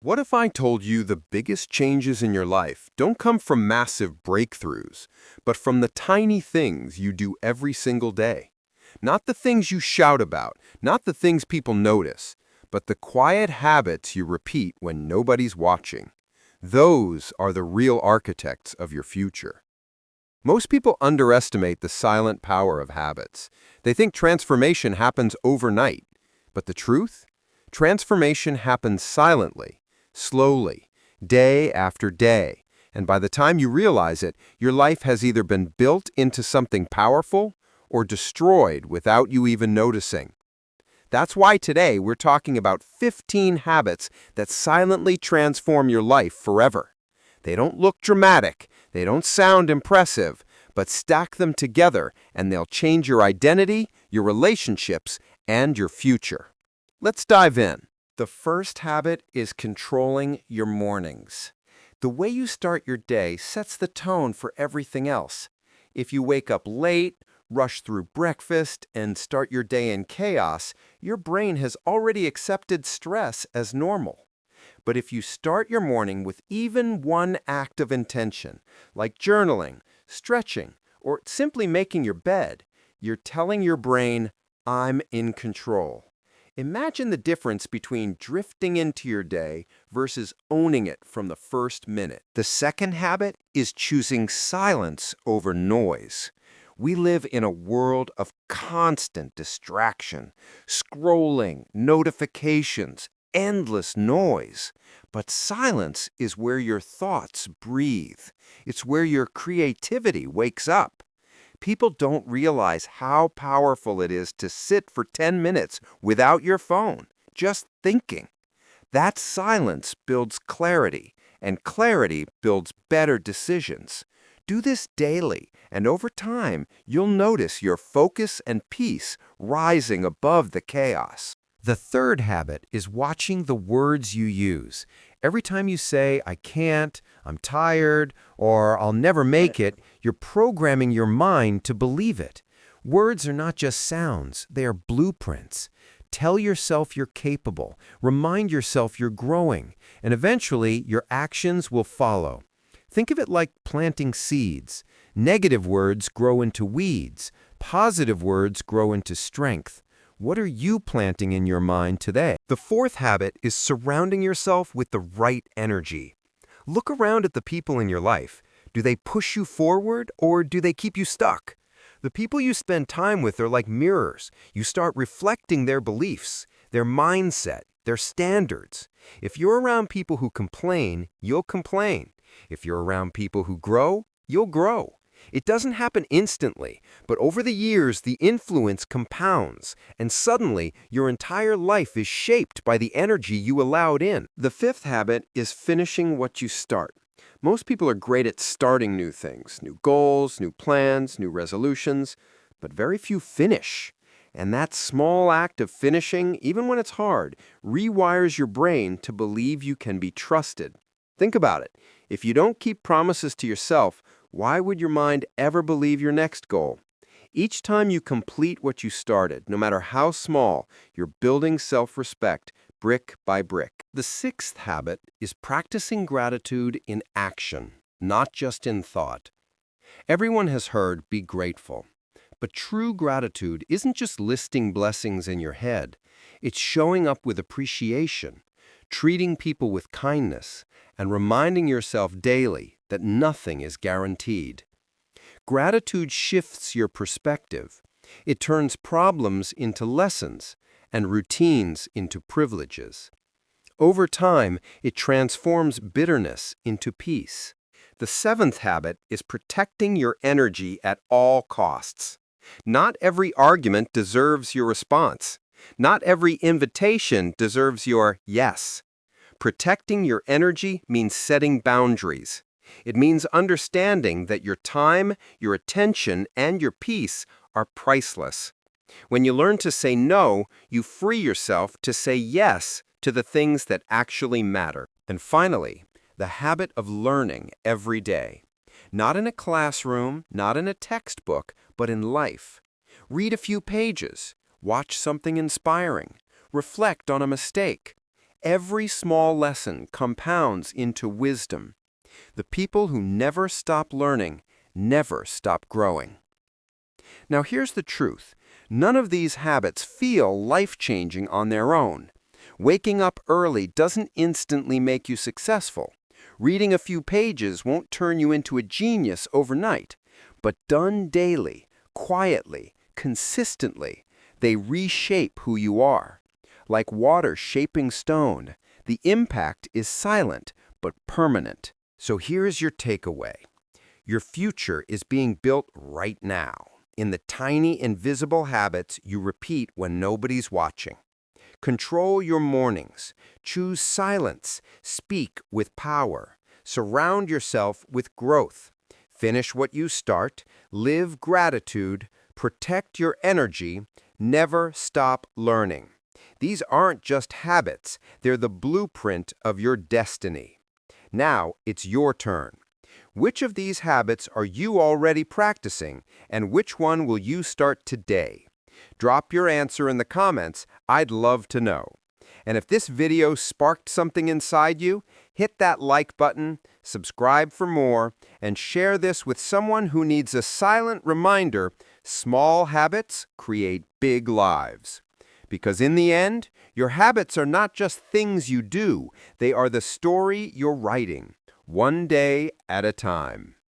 What if I told you the biggest changes in your life don't come from massive breakthroughs, but from the tiny things you do every single day? Not the things you shout about, not the things people notice, but the quiet habits you repeat when nobody's watching. Those are the real architects of your future. Most people underestimate the silent power of habits. They think transformation happens overnight. But the truth? Transformation happens silently, slowly, day after day. And by the time you realize it, your life has either been built into something powerful or destroyed without you even noticing. That's why today we're talking about 15 habits that silently transform your life forever. They don't look dramatic, they don't sound impressive, but stack them together and they'll change your identity, your relationships, and your future. Let's dive in. The first habit is controlling your mornings. The way you start your day sets the tone for everything else. If you wake up late, rush through breakfast, and start your day in chaos, your brain has already accepted stress as normal. But if you start your morning with even one act of intention, like journaling, stretching, or simply making your bed, you're telling your brain, I'm in control. Imagine the difference between drifting into your day versus owning it from the first minute. The second habit is choosing silence over noise. We live in a world of constant distraction, scrolling, notifications, endless noise. But silence is where your thoughts breathe. It's where your creativity wakes up. People don't realize how powerful it is to sit for 10 minutes without your phone, just thinking. That silence builds clarity, and clarity builds better decisions. Do this daily, and over time, you'll notice your focus and peace rising above the chaos. The third habit is watching the words you use. Every time you say, I can't, I'm tired, or I'll never make it, you're programming your mind to believe it. Words are not just sounds, they are blueprints. Tell yourself you're capable, remind yourself you're growing, and eventually your actions will follow. Think of it like planting seeds. Negative words grow into weeds. Positive words grow into strength. What are you planting in your mind today? The fourth habit is surrounding yourself with the right energy. Look around at the people in your life. Do they push you forward or do they keep you stuck? The people you spend time with are like mirrors. You start reflecting their beliefs, their mindset, their standards. If you're around people who complain, you'll complain. If you're around people who grow, you'll grow. It doesn't happen instantly, but over the years, the influence compounds, and suddenly your entire life is shaped by the energy you allowed in. The fifth habit is finishing what you start. Most people are great at starting new things, new goals, new plans, new resolutions, but very few finish. And that small act of finishing, even when it's hard, rewires your brain to believe you can be trusted. Think about it. If you don't keep promises to yourself, why would your mind ever believe your next goal? Each time you complete what you started, no matter how small, you're building self-respect brick by brick. The sixth habit is practicing gratitude in action, not just in thought. Everyone has heard, be grateful. But true gratitude isn't just listing blessings in your head. It's showing up with appreciation, treating people with kindness, and reminding yourself daily that nothing is guaranteed. Gratitude shifts your perspective. It turns problems into lessons and routines into privileges. Over time, it transforms bitterness into peace. The seventh habit is protecting your energy at all costs. Not every argument deserves your response. Not every invitation deserves your yes. Protecting your energy means setting boundaries. It means understanding that your time, your attention, and your peace are priceless. When you learn to say no, you free yourself to say yes to the things that actually matter. And finally, the habit of learning every day. Not in a classroom, not in a textbook, but in life. Read a few pages, watch something inspiring, reflect on a mistake, Every small lesson compounds into wisdom. The people who never stop learning never stop growing. Now here's the truth. None of these habits feel life-changing on their own. Waking up early doesn't instantly make you successful. Reading a few pages won't turn you into a genius overnight. But done daily, quietly, consistently, they reshape who you are. Like water shaping stone, the impact is silent but permanent. So here's your takeaway. Your future is being built right now, in the tiny invisible habits you repeat when nobody's watching. Control your mornings. Choose silence. Speak with power. Surround yourself with growth. Finish what you start. Live gratitude. Protect your energy. Never stop learning. These aren't just habits. They're the blueprint of your destiny. Now it's your turn. Which of these habits are you already practicing, and which one will you start today? Drop your answer in the comments. I'd love to know. And if this video sparked something inside you, hit that like button, subscribe for more, and share this with someone who needs a silent reminder: small habits create big lives. Because in the end, your habits are not just things you do, they are the story you're writing, one day at a time.